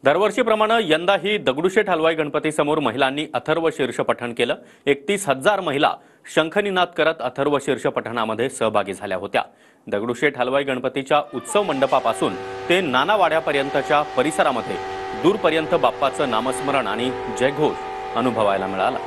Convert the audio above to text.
दरवर्षीप्रमाणे यंदाही दगडूशेठ हलवाई गणपतीसमोर महिलांनी अथर्व शीर्ष पठण केलं। 31,000 महिला शंखनिनाद करत अथर्व शीर्ष पठणामध्ये सहभागी झाल्या होत्या। दगडूशेठ हलवाई गणपतीच्या उत्सव मंडपापासून ते नानावाड्यापर्यंतच्या परिसरामध्ये दूरपर्यंत बाप्पाचं नामस्मरण आणि जयघोष अनुभवायला मिळाला।